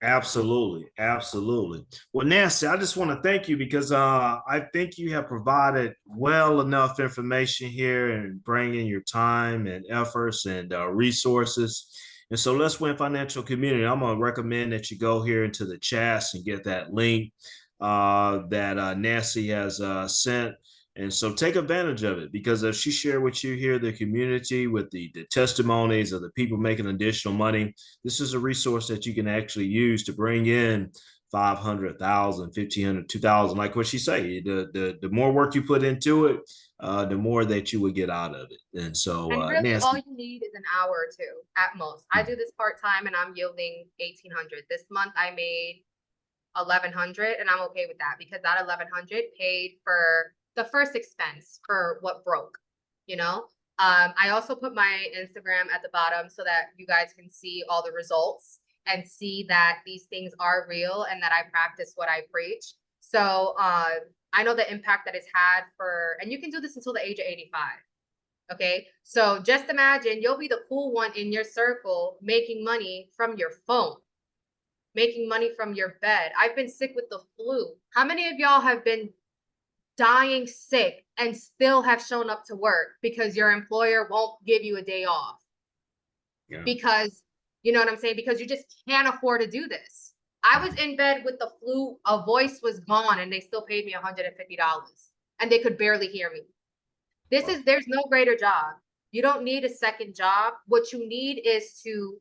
Absolutely, absolutely. Well, Nancy, I just want to thank you because I think you have provided well enough information here and bringing your time and efforts and resources. And so let's win financial community. I'm going to recommend that you go here into the chats and get that link that Nancy has sent. And so take advantage of it because if she shared with you here the community with the testimonies of the people making additional money, this is a resource that you can actually use to bring in 500,000, 1,500, 2,000. Like what she say, the more work you put into it, the more that you would get out of it. And so, and really, Nancy, all you need is an hour or two at most. I do this part time, and I'm yielding 1,800. This month, I made 1,100, and I'm okay with that because that 1,100 paid for the first expense for what broke, you know. I also put my Instagram at the bottom so that you guys can see all the results and see that these things are real and that I practice what I preach. So I know the impact that it's had for, and you can do this until the age of 85. Okay, so just imagine you'll be the cool one in your circle making money from your phone, making money from your bed. I've been sick with the flu. How many of y'all have been dying sick and still have shown up to work because your employer won't give you a day off? Yeah. Because, you know what I'm saying? Because you just can't afford to do this. I was in bed with the flu, a voice was gone, and they still paid me $150 and they could barely hear me. There's no greater job. You don't need a second job. What you need is to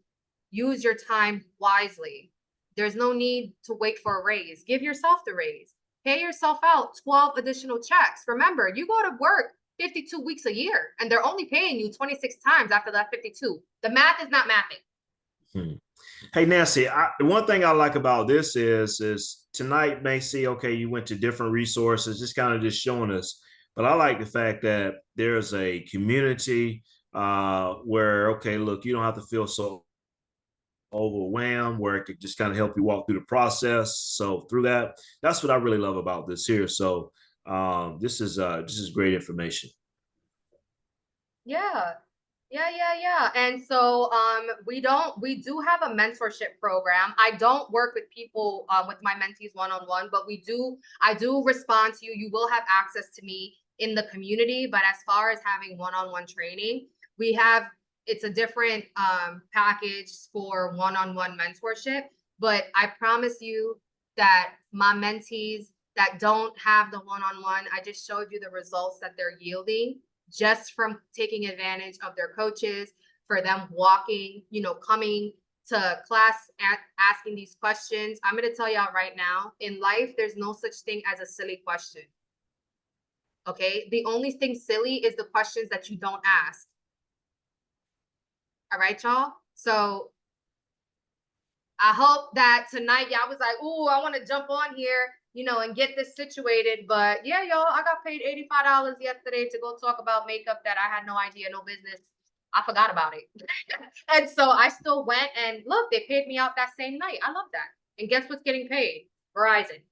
use your time wisely. There's no need to wait for a raise. Give yourself the raise. Pay yourself out 12 additional checks. Remember, you go to work 52 weeks a year, and they're only paying you 26 times after that 52. The math is not mathing. Hey, Nancy, one thing I like about this is tonight may see, okay, you went to different resources, just kind of just showing us. But I like the fact that there's a community where, okay, look, you don't have to feel so overwhelmed, where it could just kind of help you walk through the process. So through that's what I really love about this here. So this is great information. Yeah. And so we do have a mentorship program. I don't work with people with my mentees one-on-one, but I do respond to you. You will have access to me in the community, but as far as having one-on-one training, it's a different package for one-on-one mentorship. But I promise you that my mentees that don't have the one-on-one, I just showed you the results that they're yielding just from taking advantage of their coaches, for them walking, coming to class, asking these questions. I'm going to tell y'all right now, in life, there's no such thing as a silly question. Okay. The only thing silly is the questions that you don't ask. All right, y'all. So I hope that tonight y'all was like, "Ooh, I want to jump on here, and get this situated." But yeah, y'all, I got paid $85 yesterday to go talk about makeup that I had no idea, no business. I forgot about it. And so I still went, and look, they paid me out that same night. I love that. And guess what's getting paid? Verizon.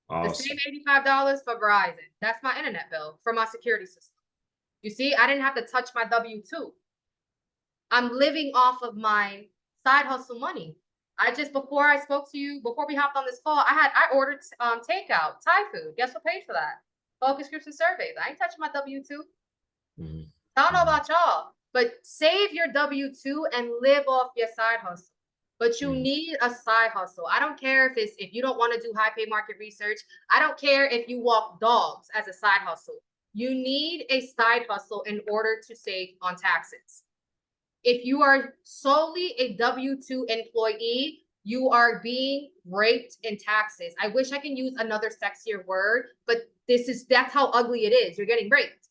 Awesome. The same $85 for Verizon. That's my internet bill for my security system. You see, I didn't have to touch my W-2. I'm living off of my side hustle money. Before I spoke to you, before we hopped on this call, I ordered takeout, Thai food. Guess what paid for that? Focus groups and surveys. I ain't touching my W-2. Mhm. I don't know about y'all, but save your W-2 and live off your side hustle. But you need a side hustle. I don't care if you don't want to do high pay market research. I don't care if you walk dogs as a side hustle. You need a side hustle in order to save on taxes. If you are solely a W-2 employee, you are being raped in taxes. I wish I can use another sexier word, but that's how ugly it is. You're getting raped,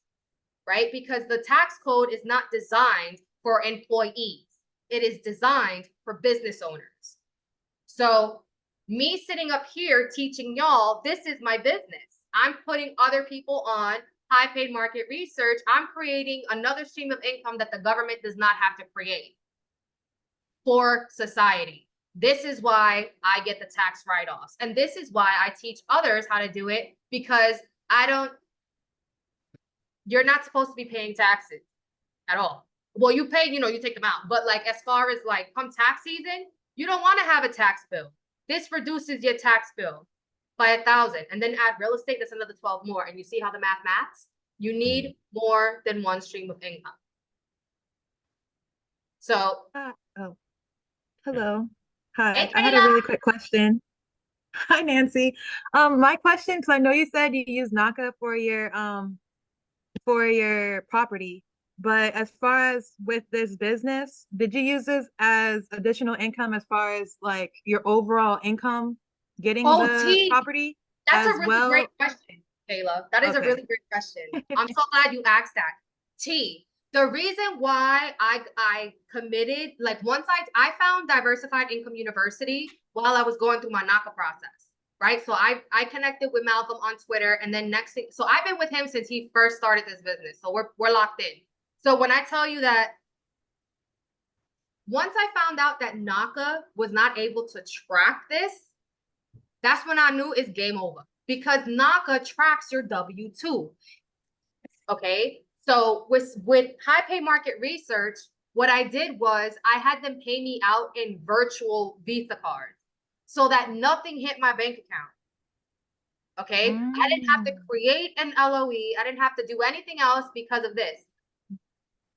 right? Because the tax code is not designed for employees. It is designed for business owners. So me sitting up here teaching y'all, this is my business. I'm putting other people on high paid market research. I'm creating another stream of income that the government does not have to create for society. This is why I get the tax write-offs. And this is why I teach others how to do it, because you're not supposed to be paying taxes at all. Well, you pay, you take them out. But like, as far as like come tax season, you don't want to have a tax bill. This reduces your tax bill by 1,000, and then add real estate, that's another 12 more. And you see how the maths? You need more than one stream of income. So, Oh, hello. Hi. hey, I had a Kayla. really quick question. Hi, Nancy. My question, because I know you said you use NACA for your property, but as far as with this business, did you use this as additional income as far as like your overall income getting the T, property that's a as really well? great question, Kayla. That is a Okay. really great question. I'm so glad you asked that. T, the reason why I committed, like once I found Diversified Income University while I was going through my NACA process, right? So I connected with Malcolm on Twitter, and then next thing, so I've been with him since he first started this business. So we're locked in. So when I tell you that once I found out that NACA was not able to track this, that's when I knew it's game over, because NACA tracks your W-2. Okay. So with high pay market research, what I did was I had them pay me out in virtual Visa cards so that nothing hit my bank account. Okay. I didn't have to create an LOE. I didn't have to do anything else because of this.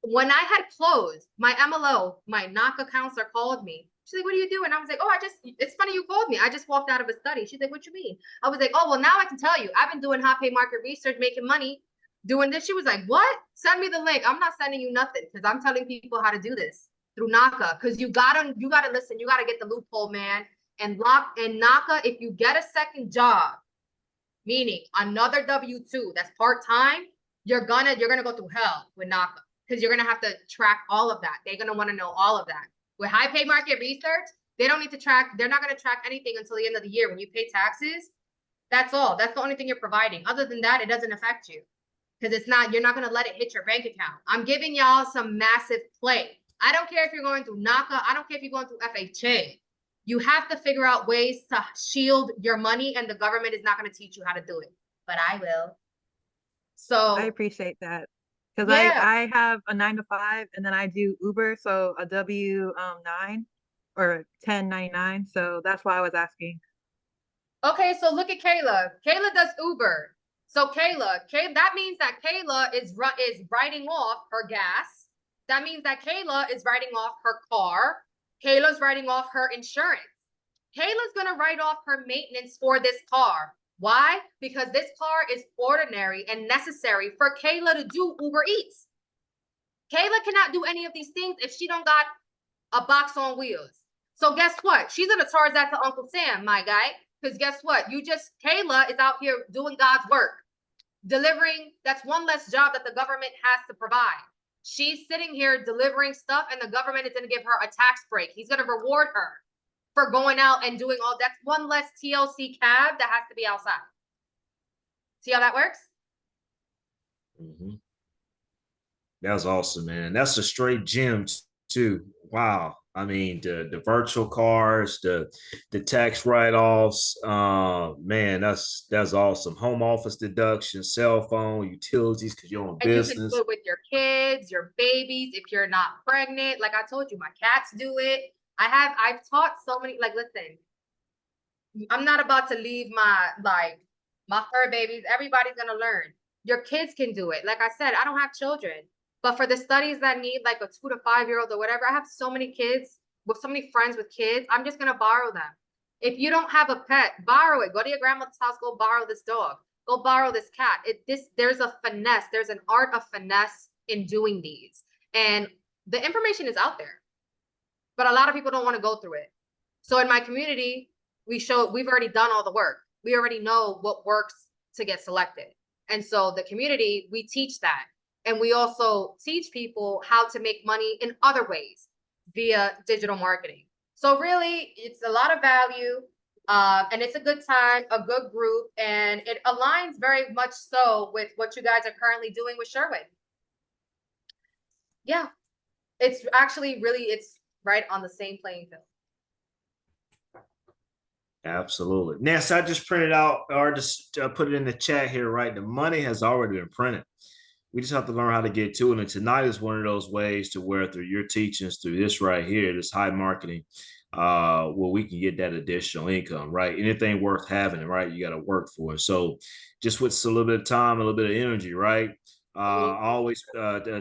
When I had closed my MLO, my NACA counselor called me. She's like, what are you doing? I was like, oh, it's funny you called me. I just walked out of a study. She's like, what you mean? I was like, oh, well, now I can tell you. I've been doing high pay market research, making money, doing this. She was like, what? Send me the link. I'm not sending you nothing, because I'm telling people how to do this through NACA. Because you gotta listen. You gotta get the loophole, man. And NACA, if you get a second job, meaning another W-2 that's part-time, you're gonna go through hell with NACA, because you're gonna have to track all of that. They're gonna want to know all of that. With high pay market research, they don't need to track. They're not going to track anything until the end of the year. When you pay taxes, that's all. That's the only thing you're providing. Other than that, it doesn't affect you, because you're not going to let it hit your bank account. I'm giving y'all some massive play. I don't care if you're going through NACA. I don't care if you're going through FHA. You have to figure out ways to shield your money, and the government is not going to teach you how to do it, but I will. So I appreciate that. Because yeah. I have a 9 to 5, and then I do Uber, so a W-9 or 1099. So that's why I was asking. Okay, so look at Kayla. Kayla does Uber. So that means that Kayla is writing off her gas. That means that Kayla is writing off her car. Kayla's writing off her insurance. Kayla's gonna write off her maintenance for this car. Why? Because this car is ordinary and necessary for Kayla to do Uber Eats. Kayla cannot do any of these things if she don't got a box on wheels. So guess what? She's gonna charge that to Uncle Sam, my guy. Because guess what? Kayla is out here doing God's work, delivering. That's one less job that the government has to provide. She's sitting here delivering stuff, and the government is gonna give her a tax break. He's gonna reward her for going out and doing all. That's one less TLC cab that has to be outside. See how that works? Mm-hmm. That's awesome, man. That's a straight gem too. Wow. I mean, the virtual cars, the tax write-offs, man, that's awesome. Home office deduction, cell phone, utilities, because you're on And you can business. do it with your kids, your babies, if you're not pregnant. Like I told you, my cats do it. I've taught so many, like, listen, I'm not about to leave my fur babies. Everybody's gonna learn. Your kids can do it. Like I said, I don't have children, but for the studies that need like a 2 to 5 year old or whatever, I have so many kids with so many friends with kids. I'm just gonna borrow them. If you don't have a pet, borrow it. Go to your grandmother's house. Go borrow this dog. Go borrow this cat. There's a finesse. There's an art of finesse in doing these, and the information is out there, but a lot of people don't want to go through it. So in my community, we've already done all the work. We already know what works to get selected. And so the community, we teach that. And we also teach people how to make money in other ways via digital marketing. So really, it's a lot of value, and it's a good time, a good group, and it aligns very much so with what you guys are currently doing with Sherwood. Yeah, it's actually really, it's right on the same playing field. Absolutely. Nancy, I just printed out or just put it in the chat here, right? The money has already been printed. We just have to learn how to get to it. And tonight is one of those ways to where through your teachings, through this right here, this high marketing, where we can get that additional income, right? Anything worth having, right? You got to work for it. So just with a little bit of time, a little bit of energy, right? I always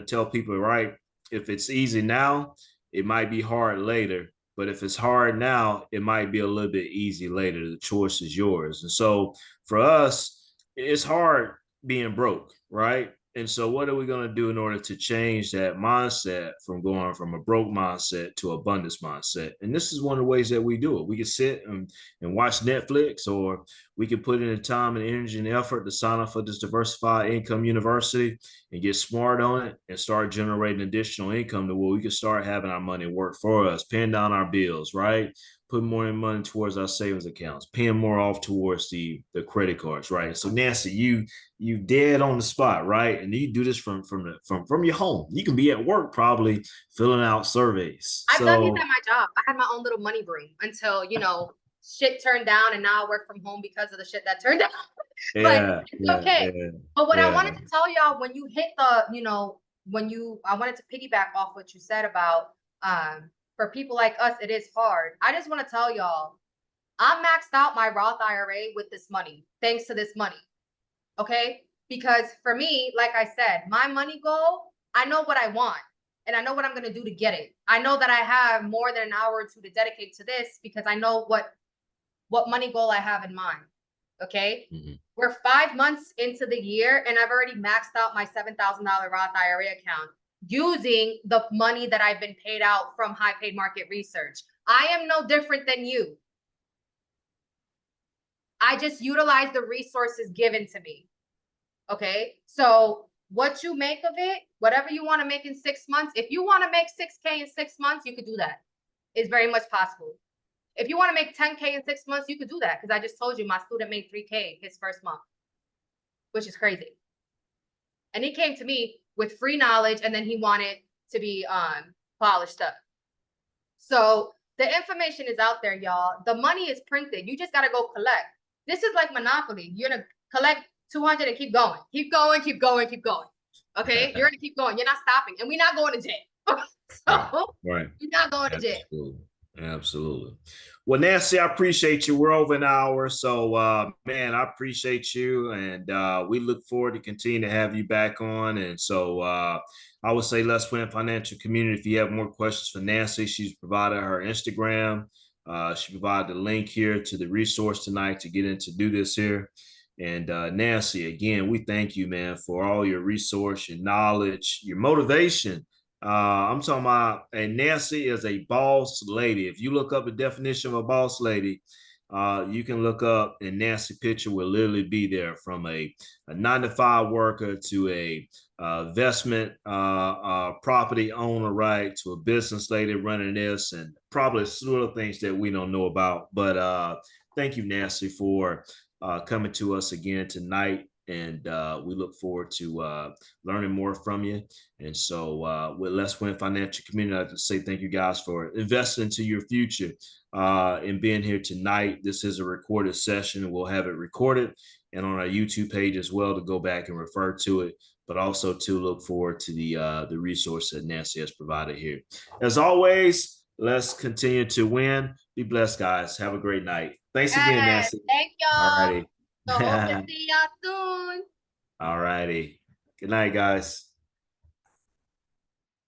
tell people, right? If it's easy now, it might be hard later. But if it's hard now, it might be a little bit easy later. The choice is yours. And so for us, it's hard being broke, right? And so what are we going to do in order to change that mindset from going from a broke mindset to abundance mindset? And this is one of the ways that we do it. We can sit and watch Netflix, or we can put in the time and energy and effort to sign up for this diversified income university and get smart on it and start generating additional income to where we can start having our money work for us, paying down our bills, right? Putting more money towards our savings accounts, paying more off towards the credit cards, right? So Nancy, you dead on the spot, right? And you do this from your home. You can be at work probably filling out surveys. I've done these at my job. I had my own little money broom until, shit turned down, and now I work from home because of the shit that turned down. But it's okay. Yeah, but what I wanted to tell y'all, when you hit the, I wanted to piggyback off what you said about for people like us, it is hard. I just want to tell y'all, I maxed out my Roth IRA with this money, thanks to this money. Okay? Because for me, like I said, my money goal, I know what I want and I know what I'm going to do to get it. I know that I have more than an hour or two to dedicate to this because I know what money goal I have in mind. Okay? Mm-hmm. We're 5 months into the year and I've already maxed out my $7,000 Roth IRA account using the money that I've been paid out from high paid market research. I am no different than you. I just utilize the resources given to me. Okay. So what you make of it, whatever you want to make in 6 months, if you want to make 6K in 6 months, you could do that. It's very much possible. If you want to make 10K in 6 months, you could do that. Because I just told you my student made 3K his first month, which is crazy. And he came to me with free knowledge and then he wanted to be polished up. So the information is out there, y'all. The money is printed. You just got to go collect. This is like Monopoly. You're going to collect 200 and keep going. Keep going, keep going, keep going. Okay? You're going to keep going. You're not stopping. And we're not going to jail. So right. You're not going to jail. Absolutely. Well, Nancy, I appreciate you. We're over an hour. So, man, I appreciate you. And we look forward to continue to have you back on. And so I would say Let's Win Financial Community. If you have more questions for Nancy, she's provided her Instagram. She provided the link here to the resource tonight to get in to do this here. And Nancy, again, we thank you, man, for all your resource, your knowledge, your motivation. I'm talking about, and Nancy is a boss lady. If you look up the definition of a boss lady, you can look up, and Nancy picture will literally be there, from a 9-to-5 worker to a investment property owner, right, to a business lady running this, and probably sort of things that we don't know about. But thank you, Nancy, for coming to us again tonight. And we look forward to learning more from you. And so with Let's Win Financial Community, I'd like to say thank you guys for investing into your future and being here tonight. This is a recorded session. We'll have it recorded and on our YouTube page as well to go back and refer to it, but also to look forward to the resource that Nancy has provided here. As always, Let's continue to win. Be blessed, guys. Have a great night. Thanks again, Yes, Nancy. thank All y'all. righty. So hope to see y'all soon. All righty. Good night, guys.